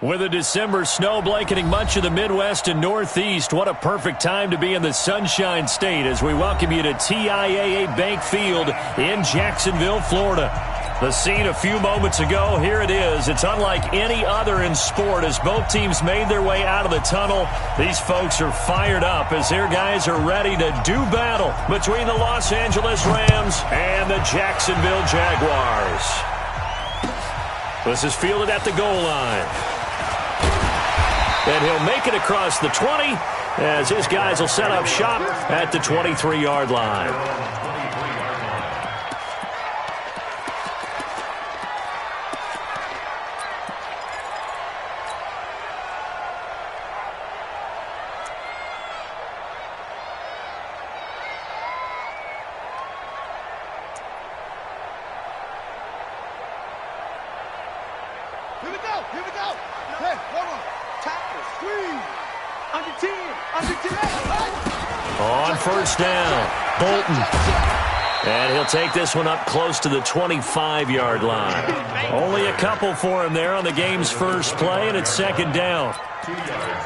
With a December snow blanketing much of the Midwest and Northeast, what a perfect time to be in the Sunshine State as we welcome you to TIAA Bank Field in Jacksonville, Florida. The scene a few moments ago, here it is. It's unlike any other in sport as both teams made their way out of the tunnel. These folks are fired up as their guys are ready to do battle between the Los Angeles Rams and the Jacksonville Jaguars. This is fielded at the goal line. And he'll make it across the 20 as his guys will set up shop at the 23-yard line. Here we go. Hey, one more. Tackle, squeeze. Under 10, under 10. On first down, Bolton. And he'll take this one up close to the 25-yard line. Only a couple for him there on the game's first play, and it's second down.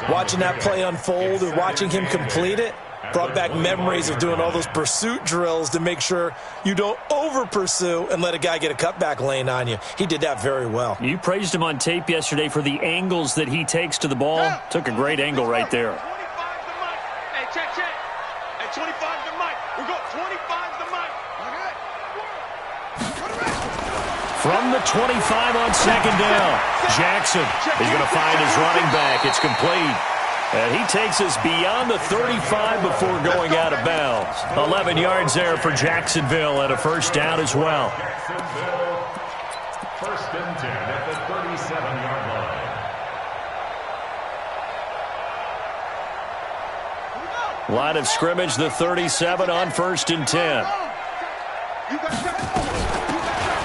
Watching that play unfold and watching him complete it brought back memories of doing all those pursuit drills to make sure you don't over-pursue and let a guy get a cutback lane on you. He did that very well. You praised him on tape yesterday for the angles that he takes to the ball. Took a great angle right there. 25 to Mike. Hey, check. Hey, 25 to Mike. We got 25 to Mike. From the 25 on second down, Jackson is going to find his running back. It's complete. And he takes us beyond the 35 before going out of bounds. 11 yards there for Jacksonville and a first down as well. First and 10 at the 37-yard line. Line of scrimmage, the 37 on first and 10.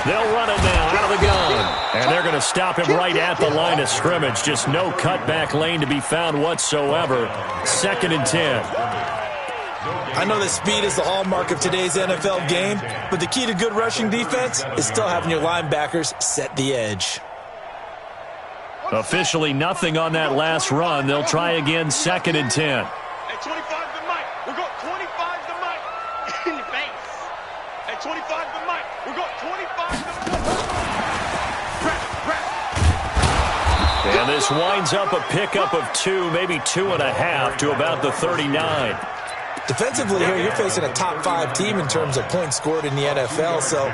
They'll run it now out of the gun. And they're going to stop him right at the line of scrimmage. Just no cutback lane to be found whatsoever. Second and 10. I know that speed is the hallmark of today's NFL game, but the key to good rushing defense is still having your linebackers set the edge. Officially nothing on that last run. They'll try again second and 10. Hey, 25 to Mike. We got 25 to Mike. In the face. Hey, 25 to Mike. We got 25 to Mike. And this winds up a pickup of 2, maybe 2.5 to about the 39. Defensively here, you're facing a top 5 team in terms of points scored in the NFL. So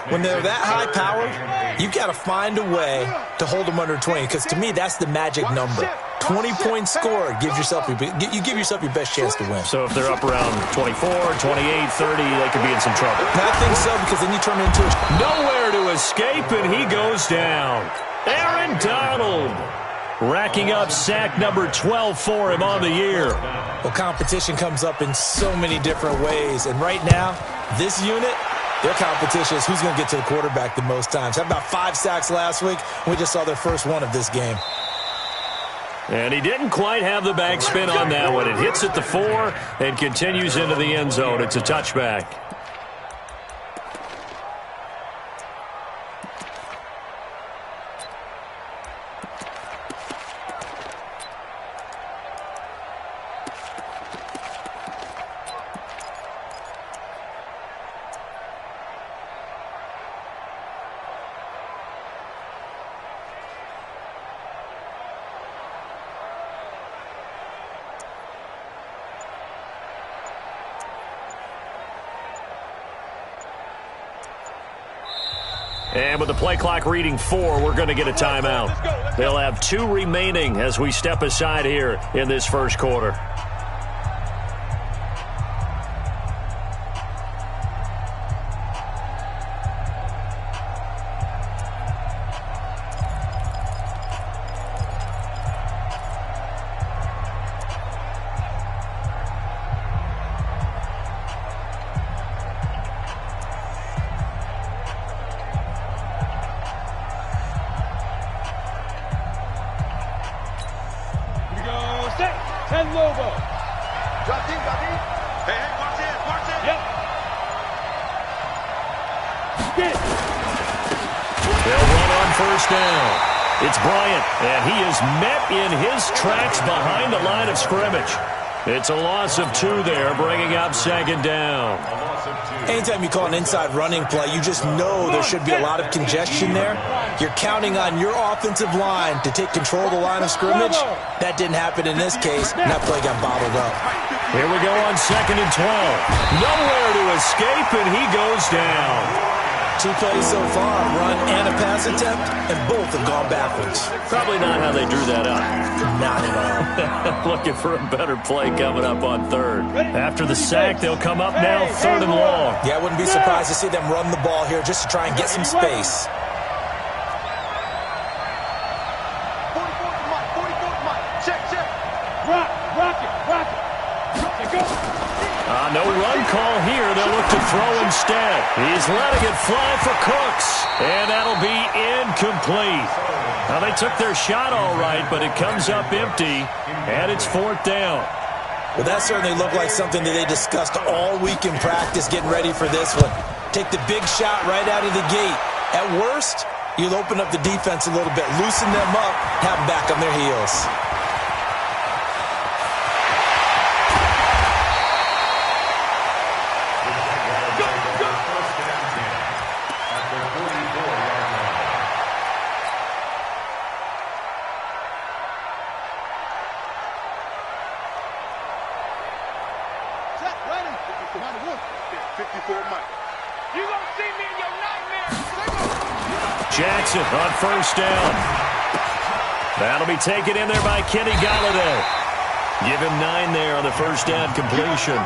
when they're that high powered, you got to find a way to hold them under 20. Because to me, that's the magic number. 20 points scored gives yourself you give yourself your best chance to win. So if they're up around 24, 28, 30, they could be in some trouble. I think so, because then you turn it into nowhere to escape, and he goes down. Aaron Donald racking up sack number 12 for him on the year. Well, competition comes up in so many different ways. And right now, this unit, their competition is who's going to get to the quarterback the most times. Had about 5 sacks last week. We just saw their first one of this game. And he didn't quite have the backspin on that one. It hits at the 4 and continues into the end zone. It's a touchback. And with the play clock reading 4, we're going to get a timeout. They'll have 2 remaining as we step aside here in this first quarter. And Lobo. Drop in. Hey, march in. Yep. They'll run on first down. It's Bryant, and he is met in his tracks behind the line of scrimmage. It's a loss of 2 there, bringing up second down. Anytime you call an inside running play, you just know there should be a lot of congestion there. You're counting on your offensive line to take control of the line of scrimmage. That didn't happen in this case, and that play got bottled up. Here we go on 2nd and 12. Nowhere to escape, and he goes down. 2 plays so far, run and a pass attempt, and both have gone backwards. Probably not how they drew that up. Not at all. Looking for a better play coming up on 3rd. After the sack, they'll come up now 3rd and long. Yeah, I wouldn't be surprised to see them run the ball here just to try and get some space. 44 Mike. Check. Rock it. Go. No run call here. They'll look to throw instead. He's letting it fly for Cooks, and that'll be incomplete. Now, they took their shot all right, but it comes up empty, and it's 4th down. Well, that certainly looked like something that they discussed all week in practice getting ready for this one. Take the big shot right out of the gate. At worst, you'll open up the defense a little bit, loosen them up, have them back on their heels. Jackson on 1st down. That'll be taken in there by Kenny Galladay. Give him 9 there on the 1st down completion.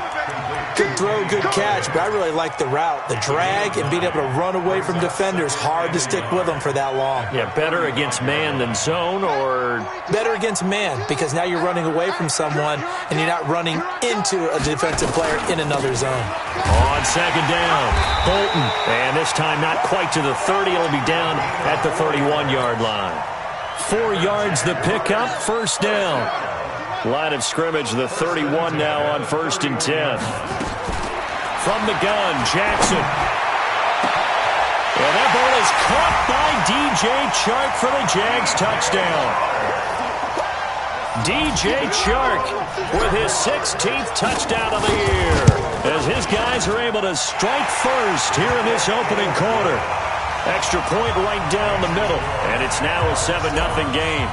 Good throw, good catch, but I really like the route. The drag and being able to run away from defenders, hard to stick with them for that long. Yeah, better against man than zone, or? Better against man, because now you're running away from someone and you're not running into a defensive player in another zone. On 2nd down, Bolton. And this time not quite to the 30. It'll be down at the 31-yard line. 4 yards the pickup, 1st down. Line of scrimmage, the 31 now on 1st and 10. From the gun, Jackson. And that ball is caught by DJ Chark for the Jags touchdown. DJ Chark with his 16th touchdown of the year, as his guys are able to strike first here in this opening quarter. Extra point right down the middle, and it's now a 7-0 game.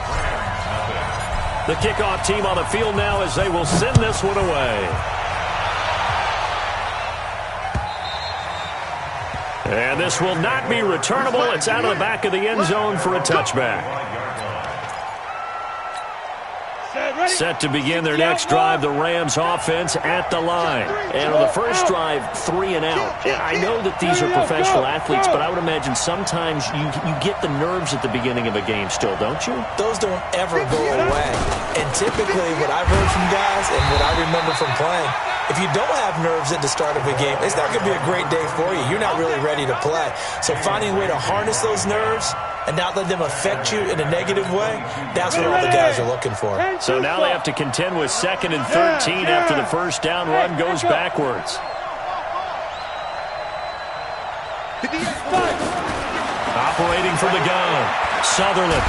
The kickoff team on the field now as they will send this one away. And this will not be returnable. It's out of the back of the end zone for a touchback. Set to begin their next drive, the Rams offense at the line. And on the first drive, 3 and out. I know that these are professional athletes, but I would imagine sometimes you get the nerves at the beginning of a game still, don't you? Those don't ever go away. And typically what I've heard from guys and what I remember from playing, if you don't have nerves at the start of a game, it's not going to be a great day for you. You're not really ready to play. So finding a way to harness those nerves and not let them affect you in a negative way, that's what all the guys are looking for. So now they have to contend with 2nd and 13 after the first down run goes backwards. Operating from the gun, Sutherland.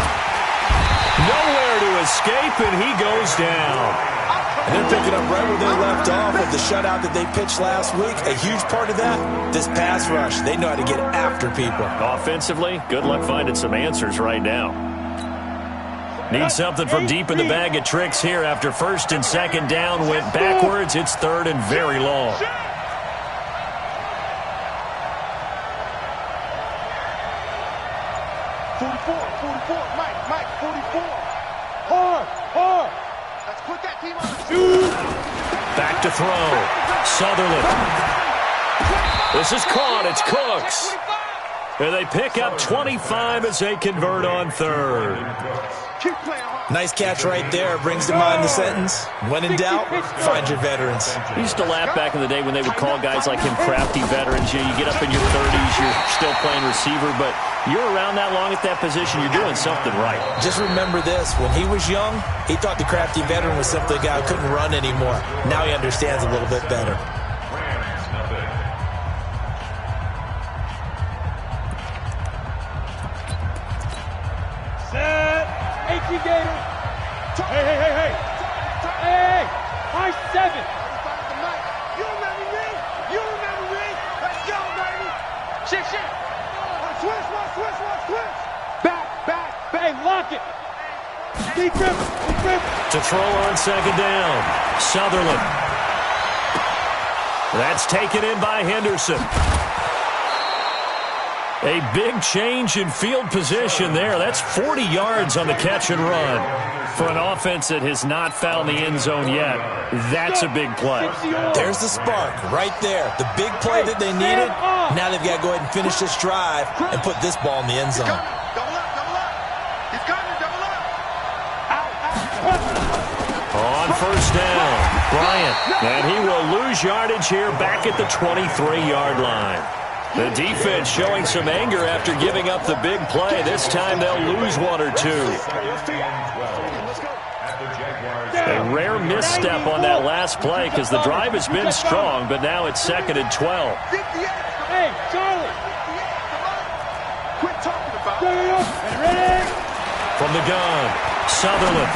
Nowhere to escape, and he goes down. And they're picking up right where they left off with the shutout that they pitched last week. A huge part of that, this pass rush. They know how to get after people. Offensively, good luck finding some answers right now. Need something from deep in the bag of tricks here after 1st and 2nd down went backwards. It's 3rd and very long. Mike, 44. Hard. Let's put that team on. Back to throw. Sutherland. This is caught. It's Cooks. And they pick up 25 as they convert on 3rd. Nice catch right there. Brings to mind the sentence, when in doubt, find your veterans. I used to laugh back in the day when they would call guys like him crafty veterans. You get up in your 30s, you're still playing receiver, but you're around that long at that position, you're doing something right. Just remember this. When he was young, he thought the crafty veteran was simply a guy who couldn't run anymore. Now he understands a little bit better. Set. Hey, my 7. You remember me? You remember me? Let's go, baby. Shit. Switch. Back. Hey, lock it. Deep grip. To throw on second down. Sutherland. That's taken in by Henderson. A big change in field position there. That's 40 yards on the catch and run. For an offense that has not found the end zone yet, that's a big play. There's the spark right there. The big play that they needed. Now they've got to go ahead and finish this drive and put this ball in the end zone. Double up. He's coming, double up. On first down, Bryant. And he will lose yardage here back at the 23-yard line. The defense showing some anger after giving up the big play. This time they'll lose one or two. A rare misstep on that last play because the drive has been strong, but now it's 2nd and 12. Hey, Charlie. Quit talking about it. Ready? From the gun, Sutherland.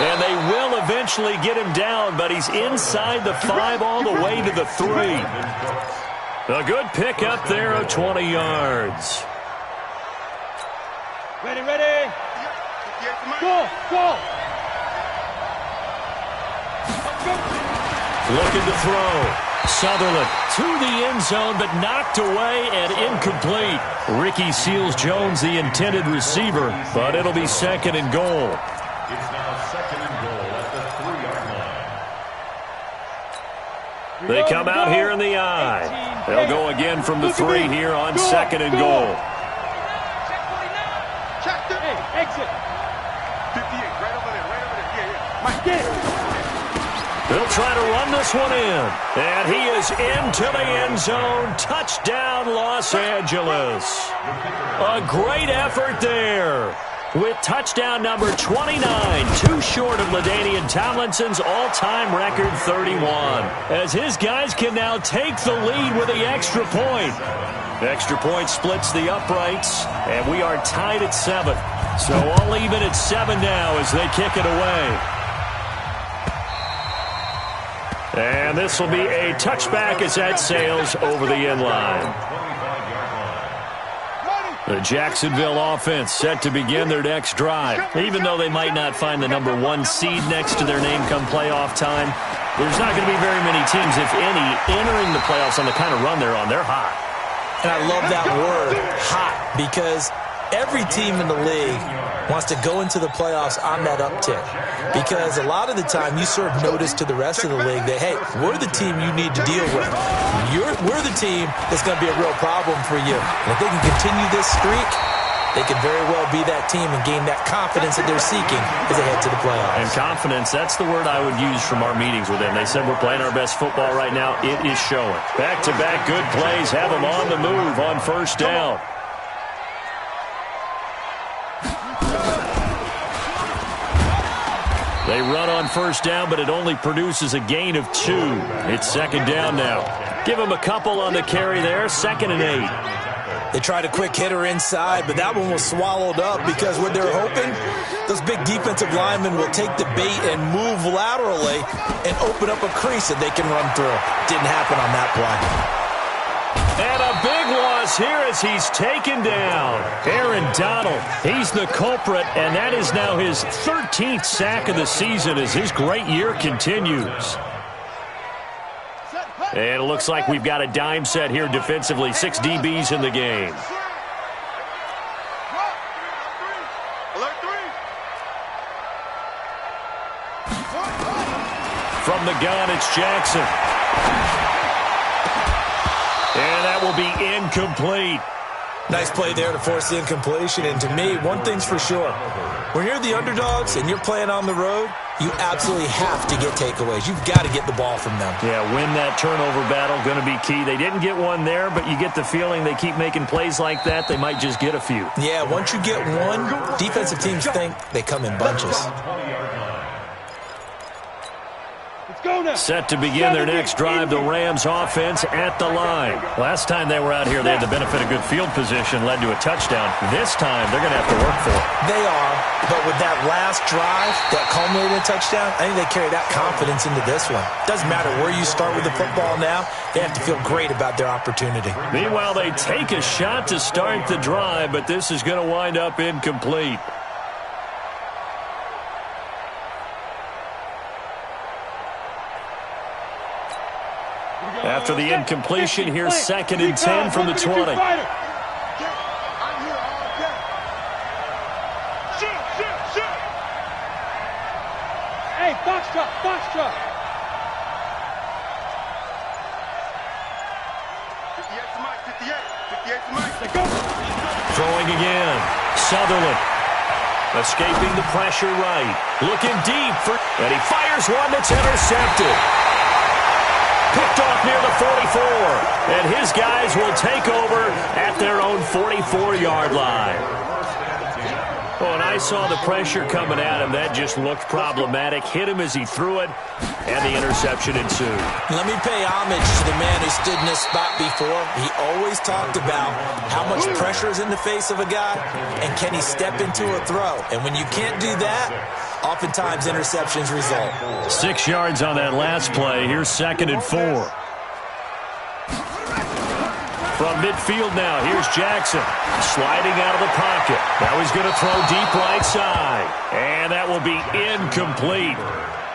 And they will eventually get him down, but he's inside the 5 all the way to the 3. A good pick up there of 20 yards. Ready. Go. Looking to throw. Sutherland to the end zone, but knocked away and incomplete. Ricky Seals-Jones, the intended receiver, but it'll be 2nd and goal. It's now 2nd and goal at the 3-yard line. They come out here in the I. They'll go again from the 3 here on 2nd and goal. Check the exit. 58, right over there. Yeah. Mike, get it. They'll try to run this one in. And he is into the end zone. Touchdown, Los Angeles. A great effort there. With touchdown number 29, too short of LaDainian Tomlinson's all-time record 31. As his guys can now take the lead with the extra point. The extra point splits the uprights, and we are tied at 7. So all even at 7 now as they kick it away. And this will be a touchback as that sails over the end line. The Jacksonville offense set to begin their next drive. Even though they might not find the number 1 seed next to their name come playoff time, there's not going to be very many teams, if any, entering the playoffs on the kind of run they're on. They're hot. And I love that word, hot, because every team in the league wants to go into the playoffs on that uptick. Because a lot of the time you serve notice to the rest of the league that, hey, we're the team you need to deal with. We're the team that's going to be a real problem for you. And if they can continue this streak, they could very well be that team and gain that confidence that they're seeking as they head to the playoffs. And confidence, that's the word I would use from our meetings with them. They said we're playing our best football right now. It is showing. Back-to-back good plays have them on the move on first down. They run on first down, but it only produces a gain of 2. It's 2nd down now. Give them a couple on the carry there, 2nd and 8. They tried a quick hitter inside, but that one was swallowed up because what they're hoping, those big defensive linemen will take the bait and move laterally and open up a crease that they can run through. Didn't happen on that play. And a big loss here as he's taken down. Aaron Donald, he's the culprit, and that is now his 13th sack of the season as his great year continues. And it looks like we've got a dime set here defensively. 6 DBs in the game. From the gun, it's Jackson. And that will be incomplete. Nice play there to force the incompletion. And to me, one thing's for sure. When you're the underdogs and you're playing on the road, you absolutely have to get takeaways. You've got to get the ball from them. Yeah, win that turnover battle, going to be key. They didn't get one there, but you get the feeling they keep making plays like that, they might just get a few. Yeah, once you get one, defensive teams think they come in bunches. Let's go now. Set to begin their next drive, the Rams offense at the line. Last time they were out here, they had the benefit of good field position, led to a touchdown. This time, they're going to have to work for it. They are, but with that last drive that culminated in a touchdown, I think they carry that confidence into this one. Doesn't matter where you start with the football now, they have to feel great about their opportunity. Meanwhile, they take a shot to start the drive, but this is going to wind up incomplete. After the incompletion, here's 2nd and 10 from the 20. Hey, box truck, box truck. 58 to Mike, 58 to Mike. Let's go. Throwing again. Sutherland. Escaping the pressure right. Looking deep for... And he fires one that's intercepted. Picked off near the 44. And his guys will take over at their own 44-yard line. Well, and I saw the pressure coming at him. That just looked problematic. Hit him as he threw it, and the interception ensued. Let me pay homage to the man who stood in this spot before. He always talked about how much pressure is in the face of a guy, and can he step into a throw. And when you can't do that, oftentimes interceptions result. 6 yards on that last play. Here's 2nd and 4. From midfield now, here's Jackson. Sliding out of the pocket. Now he's going to throw deep right side. And that will be incomplete.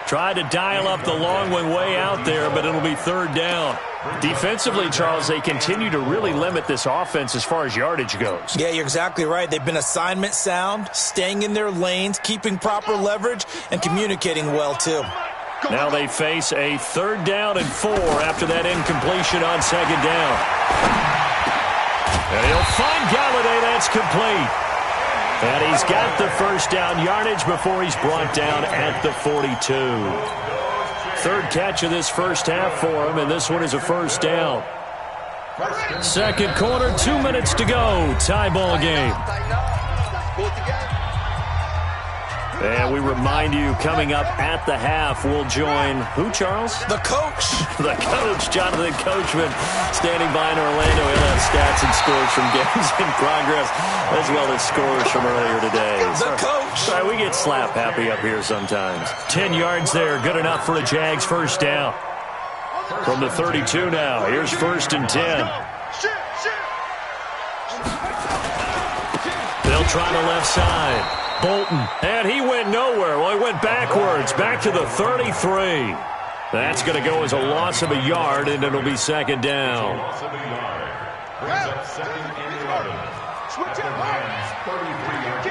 Tried to dial up the long one way out there, but it'll be 3rd down. Defensively, Charles, they continue to really limit this offense as far as yardage goes. Yeah, you're exactly right. They've been assignment sound, staying in their lanes, keeping proper leverage, and communicating well, too. Now they face a 3rd down and 4 after that incompletion on 2nd down. And he'll find Galladay. That's complete. And he's got the 1st down yardage before he's brought down at the 42. 3rd catch of this first half for him, and this one is a 1st down. 2nd quarter, 2 minutes to go. Tie ball game. And we remind you, coming up at the half, we'll join who, Charles? The coach. The coach, Jonathan Coachman, standing by in Orlando. He'll have stats and scores from games in progress, as well as scores from earlier today. The coach. Sorry, we get slap happy up here sometimes. 10 yards there, good enough for a Jags 1st down. From the 32 now, here's 1st and 10. They'll try the left side. Bolton, and he went nowhere. Well, he went backwards, back to the 33. That's going to go as a loss of a yard, and it'll be 2nd down. Loss of a yard. Brings up 2nd and 11. At the Rams' 33-yard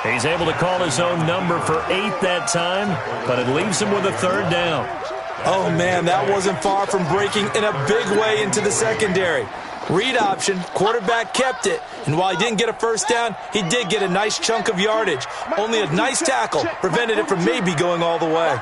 line. He's able to call his own number for 8 that time, but it leaves him with a 3rd down. Oh, man, that wasn't far from breaking in a big way into the secondary. Read option, quarterback kept it, and while he didn't get a 1st down, he did get a nice chunk of yardage. Only a nice tackle prevented it from maybe going all the way.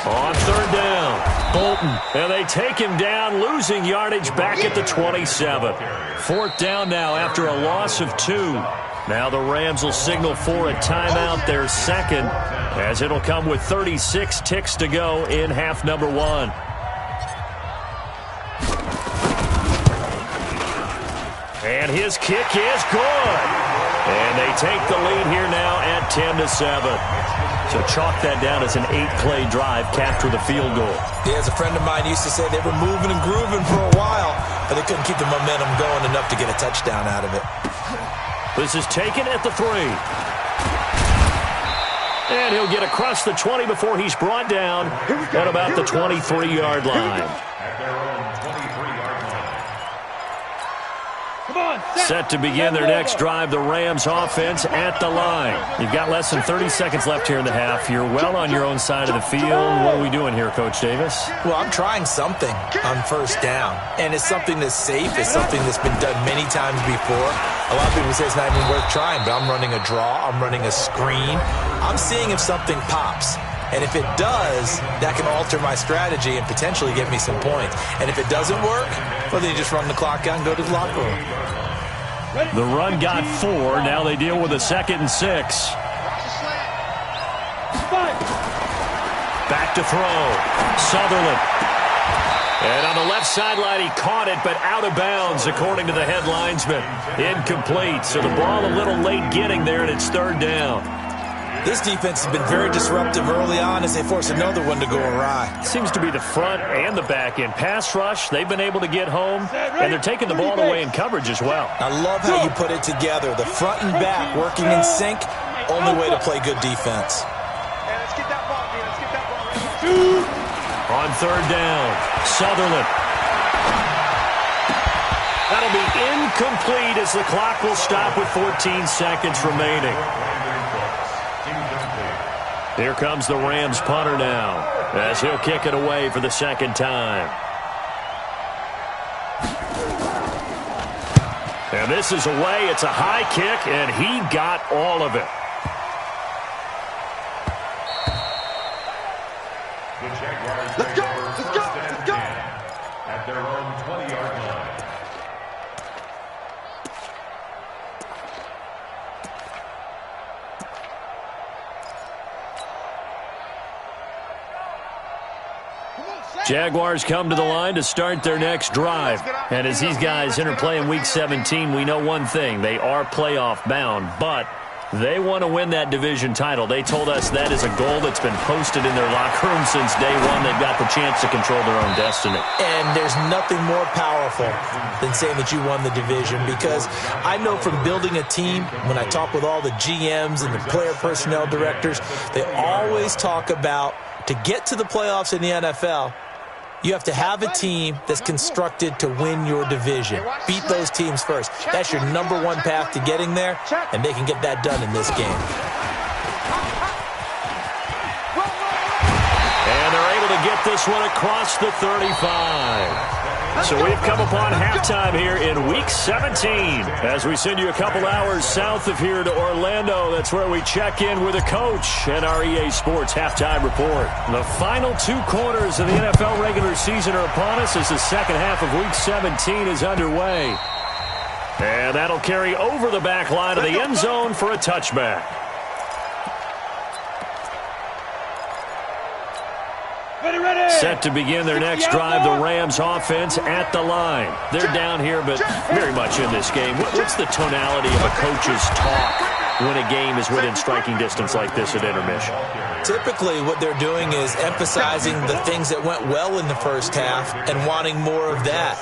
On 3rd down, Bolton, and they take him down, losing yardage back at the 27. 4th down now after a loss of 2. Now the Rams will signal for a timeout, their 2nd, as it'll come with 36 ticks to go in half number 1. And his kick is good. And they take the lead here now at 10-7. So chalk that down as an 8-play drive, capture the field goal. Yeah, as a friend of mine used to say, they were moving and grooving for a while, but they couldn't keep the momentum going enough to get a touchdown out of it. This is taken at the 3. And he'll get across the 20 before he's brought down at about the 23-yard line. At their own 23-yard line. Come on, Set to begin their next drive, the Rams offense at the line. You've got less than 30 seconds left here in the half. You're well on your own side of the field. What are we doing here, Coach Davis? Well, I'm trying something on 1st down, and it's something that's safe. It's something that's been done many times before. A lot of people say it's not even worth trying, but I'm running a draw. I'm running a screen. I'm seeing if something pops. And if it does, that can alter my strategy and potentially get me some points. And if it doesn't work, Or they just run the clock out and go to the locker room. The run got 4. Now they deal with a 2nd and 6. Back to throw. Sutherland. And on the left sideline, he caught it, but out of bounds, according to the head linesman. Incomplete. So the ball a little late getting there, and it's 3rd down. This defense has been very disruptive early on as they force another one to go awry. Seems to be the front and the back end. Pass rush, they've been able to get home, and they're taking the ball away in coverage as well. I love how you put it together. The front and back working in sync, only way to play good defense. Let's get that ball, man. Let's get that ball. On 3rd down, Sutherland. That'll be incomplete as the clock will stop with 14 seconds remaining. Here comes the Rams punter now as he'll kick it away for the 2nd time. And this is away. It's a high kick, and he got all of it. Let's go. Let's go. Let's go. At their own 20-yard line. Jaguars come to the line to start their next drive. And as these guys interplay in Week 17, we know one thing. They are playoff bound, but they want to win that division title. They told us that is a goal that's been posted in their locker room since day one. They've got the chance to control their own destiny. And there's nothing more powerful than saying that you won the division, because I know from building a team, when I talk with all the GMs and the player personnel directors, they always talk about to get to the playoffs in the NFL, you have to have a team that's constructed to win your division. Beat those teams first. That's your #1 path to getting there, and they can get that done in this game. And they're able to get this one across the 35. So we've come upon halftime here in Week 17 as we send you a couple hours south of here to Orlando. That's where we check in with a coach and our EA Sports halftime report. The final 2 quarters of the NFL regular season are upon us as the second half of Week 17 is underway. And that'll carry over the back line of the end zone for a touchback. Set to begin their next drive, the Rams offense at the line. They're down here, but very much in this game. What's the tonality of a coach's talk when a game is within striking distance like this at intermission? Typically, what they're doing is emphasizing the things that went well in the first half and wanting more of that.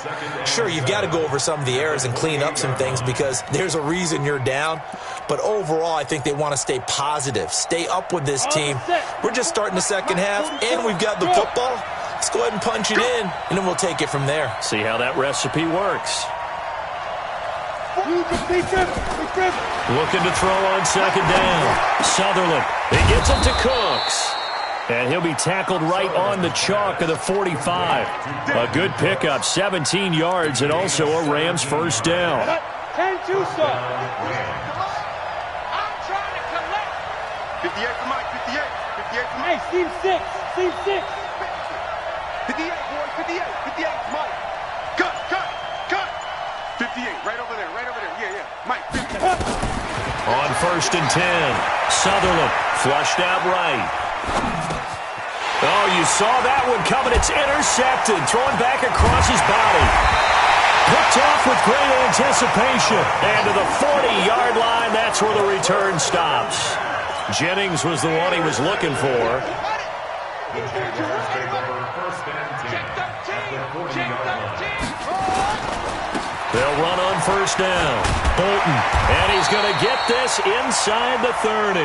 Sure, you've got to go over some of the errors and clean up some things because there's a reason you're down. But overall, I think they want to stay positive, stay up with this team. We're just starting the second half, and we've got the football. Let's go ahead and punch it in, and then we'll take it from there. See how that recipe works. Looking to throw on 2nd down. Sutherland. He gets it to Cooks. And he'll be tackled right on the chalk of the 45. A good pickup, 17 yards, and also a Rams first down. 10-2, sir. I'm trying to collect. 58 for Mike, 58. 58 for Mike. Hey, Team 6. Team 6. 58, boy, 58. 58 for Mike. Cut. 58, right over there. Yeah. Mike, 50. On 1st and 10, Sutherland flushed out right. Oh, you saw that one coming. It's intercepted. Thrown back across his body. Picked off with great anticipation. And to the 40-yard line, that's where the return stops. Jennings was the one he was looking for. The Jaguars take over 1st and 10 at the 40-yard line. They'll run on 1st down. Bolton, and he's going to get this inside the 30.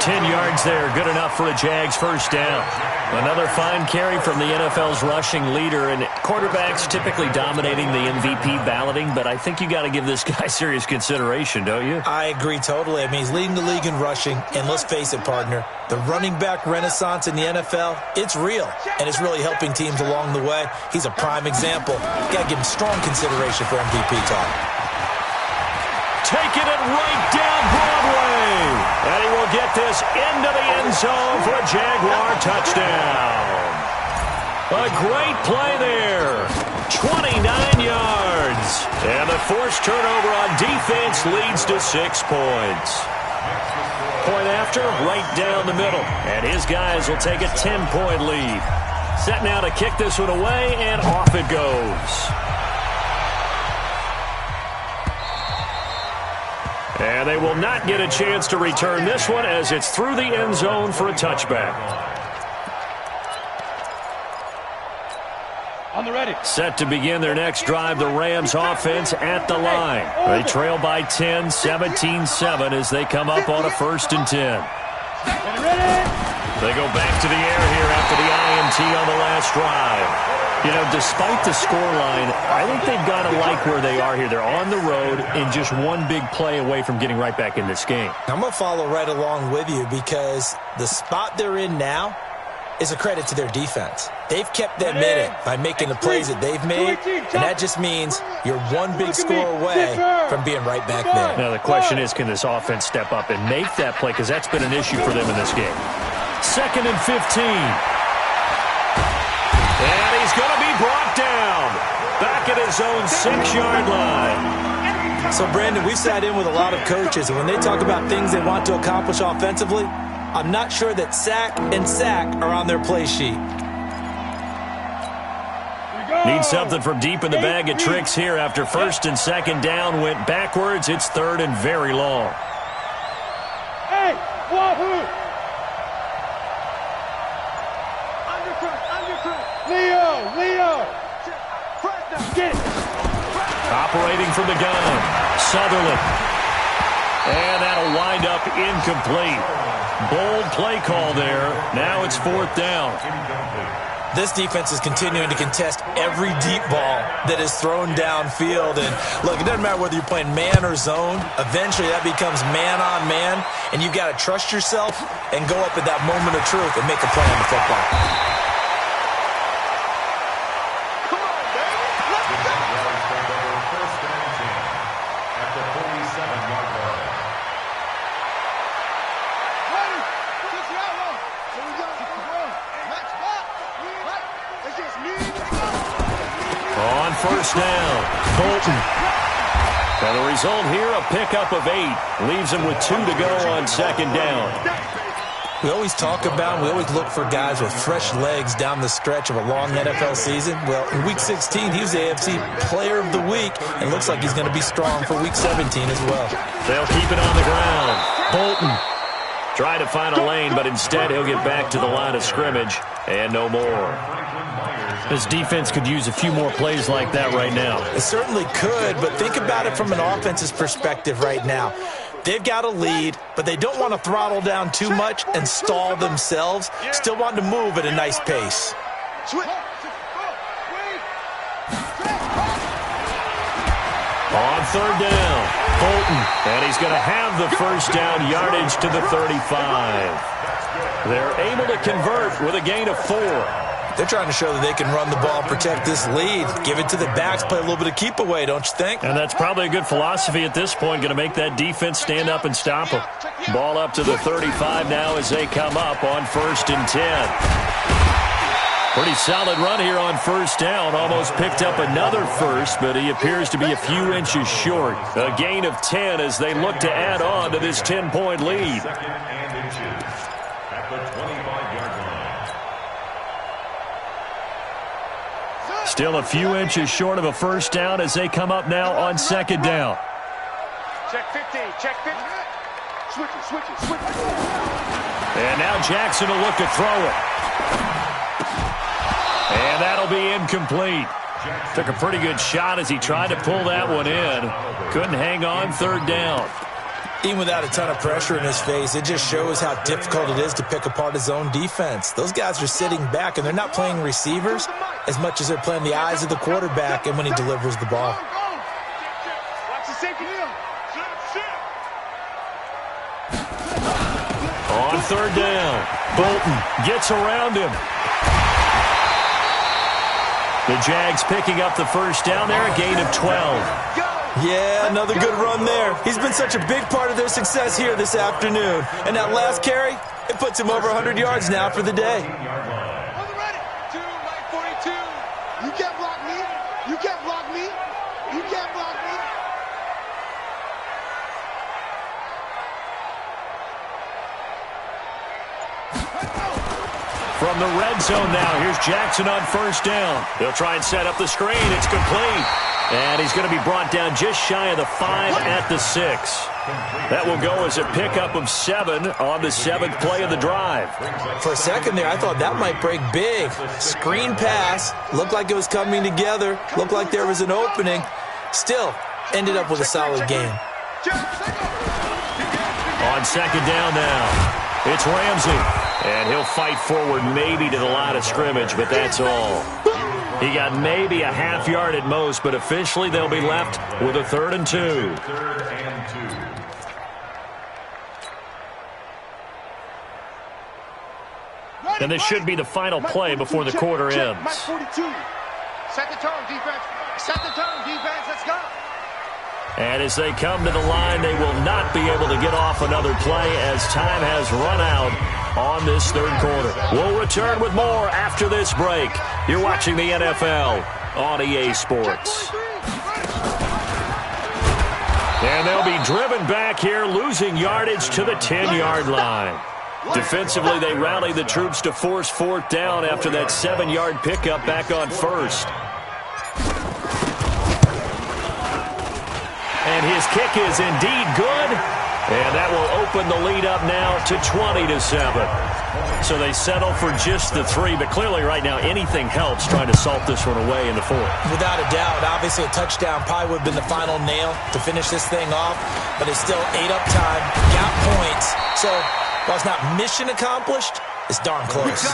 10 yards there, good enough for a Jags first down. Another fine carry from the NFL's rushing leader, and quarterbacks typically dominating the MVP balloting, but I think you got to give this guy serious consideration, don't you? I agree totally. I mean, he's leading the league in rushing, and let's face it, partner, the running back renaissance in the NFL, it's real, and it's really helping teams along the way. He's a prime example. Got to give him strong consideration for MVP talk. Taking it right down Broadway. And he will get this into the end zone for a Jaguar touchdown. A great play there. 29 yards. forced turnover on defense leads to 6 points. Point after, right down the middle. And his guys will take a 10-point lead. Set now to kick this one away, and off it goes. And they will not get a chance to return this one as it's through the end zone for a touchback. On the ready. Set to begin their next drive, the Rams offense at the line. They trail by 10, 17-7 as they come up on a 1st and 10. They go back to the air here after the INT on the last drive. You know, despite the scoreline, I think they've got to like where they are here. They're on the road and just one big play away from getting right back in this game. I'm going to follow right along with you because the spot they're in now is a credit to their defense. They've kept them in it by making the plays that they've made, and that just means you're one big score away from being right back there. Now, the question is, can this offense step up and make that play? Because that's been an issue for them in this game. 2nd and 15. And he's going to be brought down back at his own 6-yard line. So, Brandon, we've sat in with a lot of coaches, and when they talk about things they want to accomplish offensively, I'm not sure that sack and sack are on their play sheet. Need something from deep in the bag of tricks here after 1st and 2nd down went backwards. It's 3rd and very long. Hey, Wahoo! Undercut. Leo! Get it! Operating from the gun, Sutherland. And that'll wind up incomplete. Bold play call there. Now it's 4th down. This defense is continuing to contest every deep ball that is thrown downfield. And, look, it doesn't matter whether you're playing man or zone. Eventually, that becomes man-on-man, and you've got to trust yourself and go up at that moment of truth and make a play on the football. On 1st down, Bolton. And the result here, a pickup of 8. Leaves him with 2 to go on 2nd down. We always talk about, we always look for guys with fresh legs down the stretch of a long NFL season. Well, in Week 16, he was the AFC Player of the Week, and looks like he's going to be strong for Week 17 as well. They'll keep it on the ground. Bolton try to find a lane, but instead he'll get back to the line of scrimmage and no more. This defense could use a few more plays like that right now. It certainly could, but think about it from an offense's perspective right now. They've got a lead, but they don't want to throttle down too much and stall themselves. Still want to move at a nice pace. On 3rd down, Bolton, and he's going to have the 1st down yardage to the 35. They're able to convert with a gain of 4. They're trying to show that they can run the ball, protect this lead, give it to the backs, play a little bit of keep away, don't you think? And that's probably a good philosophy at this point, going to make that defense stand up and stop them. Ball up to the 35 now as they come up on 1st and 10. Pretty solid run here on 1st down. Almost picked up another first, but he appears to be a few inches short. A gain of 10 as they look to add on to this 10-point lead. Still a few inches short of a 1st down as they come up now on 2nd down. Check 15, check 50. Switch it. And now Jackson will look to throw it. And that'll be incomplete. Took a pretty good shot as he tried to pull that one in. Couldn't hang on 3rd down. Even without a ton of pressure in his face, it just shows how difficult it is to pick apart his own defense. Those guys are sitting back, and they're not playing receivers as much as they're playing the eyes of the quarterback and when he delivers the ball. On 3rd down, Bolton gets around him. The Jags picking up the 1st down there, a gain of 12. Yeah, another good run there. He's been such a big part of their success here this afternoon. And that last carry, it puts him over 100 yards now for the day. On the ready. 2, right 42. You can't block me. You can't block me. You can't block me. from the red zone now. Here's Jackson on first down. They'll try and set up the screen. It's complete. And he's going to be brought down just shy of the 5 at the 6. That will go as a pickup of 7 on the 7th play of the drive. For a second there, I thought that might break big. Screen pass. Looked like it was coming together. Looked like there was an opening. Still, ended up with a solid game. On second down now, it's Ramsey. And he'll fight forward maybe to the line of scrimmage, but that's all. He got maybe a half yard at most, but officially they'll be left with a 3rd and 2. And this should be the final play before the quarter ends. Set the tone, defense. Set the tone, defense. Let's go. And as they come to the line, they will not be able to get off another play as time has run out on this 3rd quarter. We'll return with more after this break. You're watching the NFL on EA Sports. And they'll be driven back here, losing yardage to the 10-yard line. Defensively, they rally the troops to force 4th down after that 7-yard pickup back on 1st. And his kick is indeed good. And that will open the lead up now to 20-7. So they settle for just the 3, but clearly right now anything helps trying to salt this one away in the 4th. Without a doubt, obviously a touchdown probably would have been the final nail to finish this thing off, but it's still 8 up time, got points. So while it's not mission accomplished, it's darn close.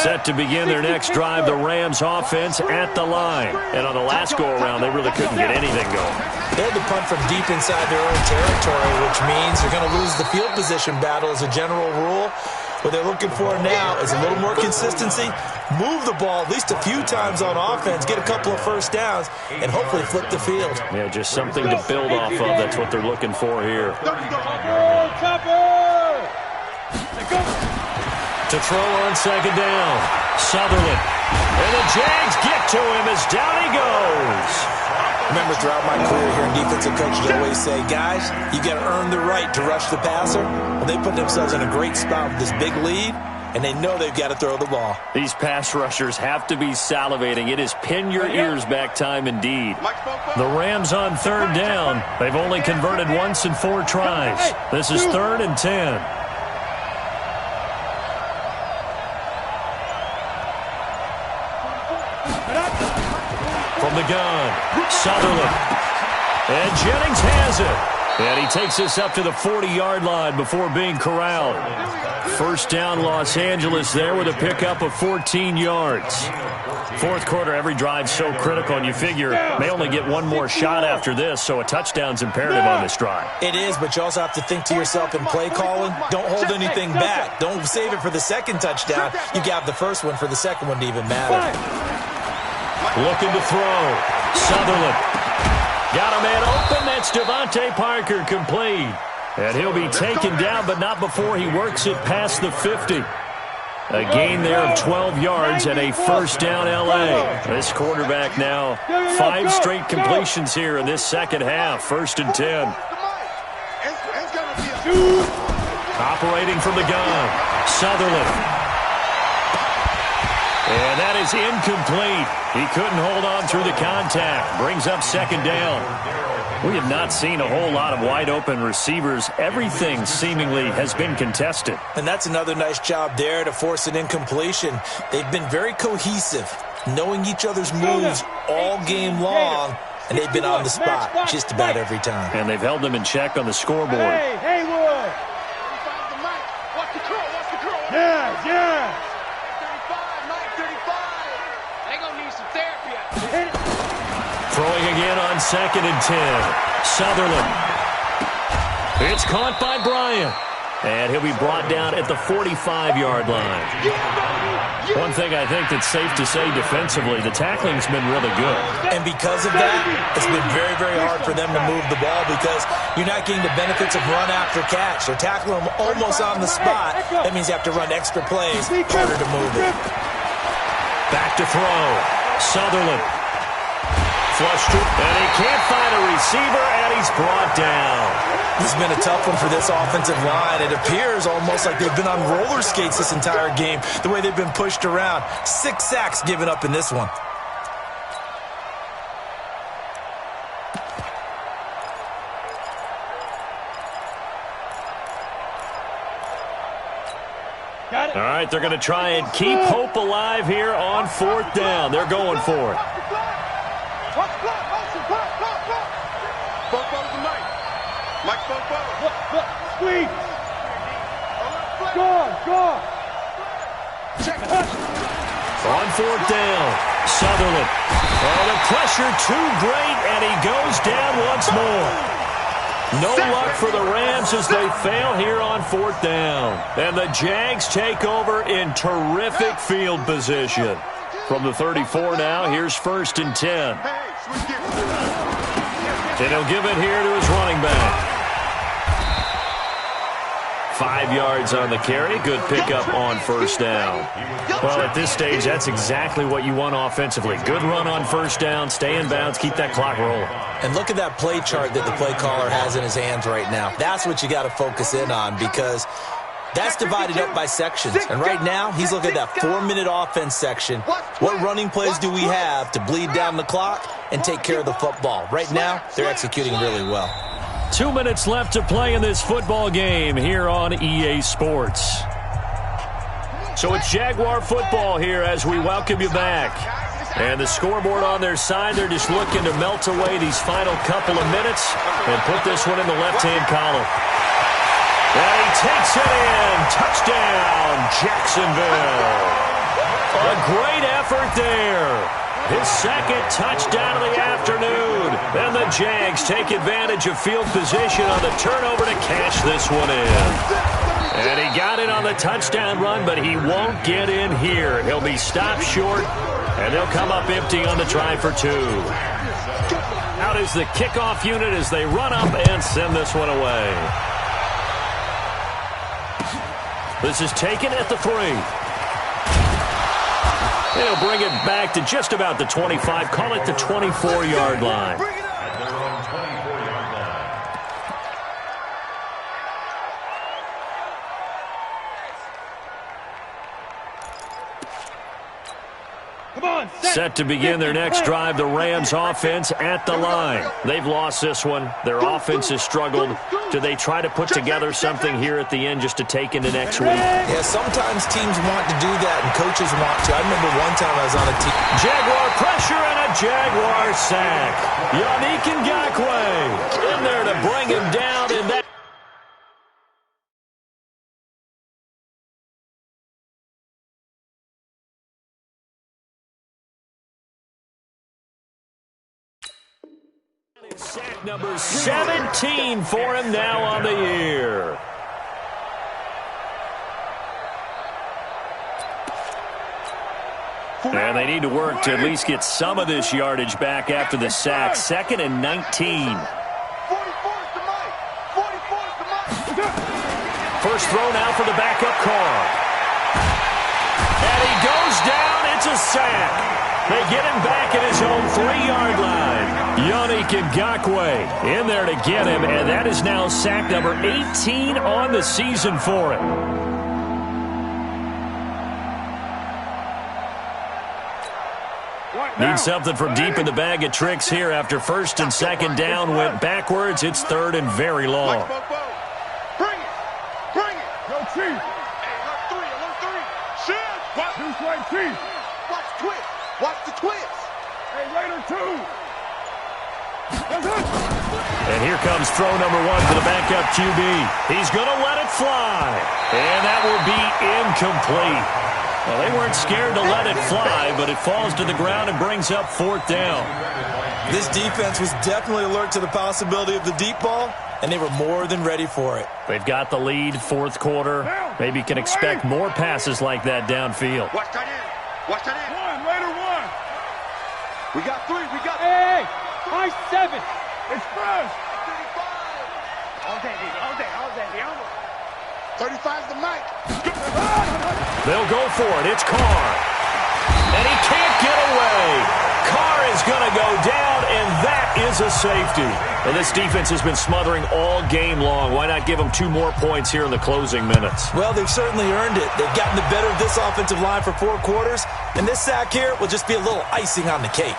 Set to begin their next drive, the Rams offense at the line. And on the last go-around, they really couldn't get anything going. They had to punt from deep inside their own territory, which means they're going to lose the field position battle as a general rule. What they're looking for now is a little more consistency, move the ball at least a few times on offense, get a couple of first downs, and hopefully flip the field. Yeah, just something to build off of. That's what they're looking for here. To throw on second down, Sutherland. And the Jags get to him as down he goes. Remember, throughout my career here in defensive coaches, I always say, guys, you got to earn the right to rush the passer. Well, they put themselves in a great spot with this big lead, and they know they've got to throw the ball. These pass rushers have to be salivating. It is pin your ears back time indeed. The Rams on 3rd down. They've only converted once in 4 tries. This is 3rd and 10. From the gun, Sutherland. And Jennings has it. And he takes this up to the 40-yard line before being corralled. First down, Los Angeles there with a pickup of 14 yards. 4th quarter, every drive so critical, and you figure may only get one more shot after this, so a touchdown's imperative on this drive. It is, but you also have to think to yourself in play calling, don't hold anything back. Don't save it for the 2nd touchdown. You got the first one for the 2nd one to even matter. Looking to throw. Sutherland. Got a man open. That's Devontae Parker complete. And he'll be taken down, but not before he works it past the 50. A gain there of 12 yards and a first down L.A. This quarterback now 5 straight completions here in this second half. 1st and 10. Operating from the gun. Sutherland. And that is incomplete. He couldn't hold on through the contact. Brings up 2nd down. We have not seen a whole lot of wide-open receivers. Everything seemingly has been contested. And that's another nice job there to force an incompletion. They've been very cohesive, knowing each other's moves all game long, and they've been on the spot just about every time. And they've held them in check on the scoreboard. Hey, Haywood! Watch the curl, watch the curl. Yeah. Throwing again on 2nd and 10. Sutherland. It's caught by Bryant. And he'll be brought down at the 45-yard line. One thing I think that's safe to say defensively, the tackling's been really good. And because of that, it's been very, very hard for them to move the ball because you're not getting the benefits of run after catch. They're tackling them almost on the spot. That means you have to run extra plays, harder to move it. Back to throw. Sutherland. flushed it, and he can't find a receiver, and he's brought down. This has been a tough one for this offensive line. It appears almost like they've been on roller skates this entire game, the way they've been pushed around. 6 sacks given up in this one. All right, they're going to try and keep hope alive here on 4th down. They're going for it. Mike, Squeeze. Go. On 4th down, Sutherland. Oh, the pressure too great, and he goes down once more. No luck for the Rams as they fail here on 4th down. And the Jags take over in terrific field position. From the 34 now, here's 1st and 10. And he'll give it here to his running back. 5 yards on the carry. Good pickup on 1st down. Well, at this stage, that's exactly what you want offensively. Good run on 1st down. Stay in bounds. Keep that clock rolling. And look at that play chart that the play caller has in his hands right now. That's what you got to focus in on because that's divided up by sections. And right now, he's looking at that 4-minute offense section. What running plays do we have to bleed down the clock and take care of the football? Right now, they're executing really well. 2 minutes left to play in this football game here on EA Sports. So it's Jaguar football here as we welcome you back. And the scoreboard on their side, they're just looking to melt away these final couple of minutes and put this one in the left-hand column. And he takes it in. Touchdown, Jacksonville. A great effort there. His second touchdown of the afternoon. And the Jags take advantage of field position on the turnover to cash this one in. And he got it on the touchdown run, but he won't get in here. He'll be stopped short, and they'll come up empty on the try for 2. Out is the kickoff unit as they run up and send this one away. This is taken at the 3. They'll bring it back to just about the 25. Call it the 24-yard line. At their own 24-yard line. Set to begin their next drive, the Rams offense at the line. They've lost this one. Their offense has struggled. Do they try to put together something here at the end just to take into next week? Yeah, sometimes teams want to do that and coaches want to. I remember one time I was on a team. Jaguar pressure and a Jaguar sack. Yannick Ngakoue in there to bring him down, and that sack number 17 for him now on the year. And they need to work to at least get some of this yardage back after the sack. 2nd and 19. First throw now for the backup Carr. And he goes down. It's a sack. They get him back at his own 3-yard line. Yannick Ngakoue in there to get him, and that is now sack number 18 on the season for him. Need something from deep in the bag of tricks here after 1st and 2nd down went backwards. It's 3rd and very long. Bring it. Yo, Chief. Hey, alert 3. Shit. What? Two straight Chief. Watch the twist. Hey, Raider 2. And here comes throw number 1 for the backup QB. He's going to let it fly. And that will be incomplete. Well, they weren't scared to let it fly, but it falls to the ground and brings up 4th down. This defense was definitely alert to the possibility of the deep ball, and they were more than ready for it. They've got the lead, 4th quarter. Maybe can expect more passes like that downfield. Watch that in. Raider 1. We got 3. Hey, high 7. It's fresh. 35's the mic. They'll go for it. It's Carr. And he can't get away. Carr is going to go down, is a safety. And this defense has been smothering all game long. Why not give them 2 more points here in the closing minutes? Well, they've certainly earned it. They've gotten the better of this offensive line for 4 quarters, and this sack here will just be a little icing on the cake.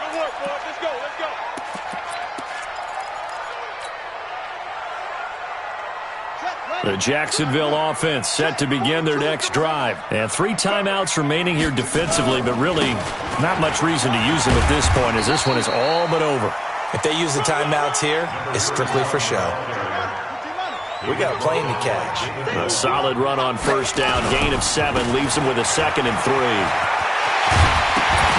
Good work, boys. Let's go. Let's go. The Jacksonville offense set to begin their next drive. And 3 timeouts remaining here defensively, but really not much reason to use them at this point, as this one is all but over. If they use the timeouts here, it's strictly for show. We got a plane to catch. A solid run on first down. Gain of 7 leaves them with a 2nd and 3.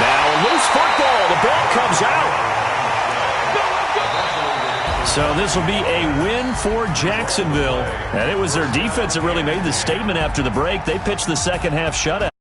Now a loose football. The ball comes out. So this will be a win for Jacksonville. And it was their defense that really made the statement after the break. They pitched the second half shutout.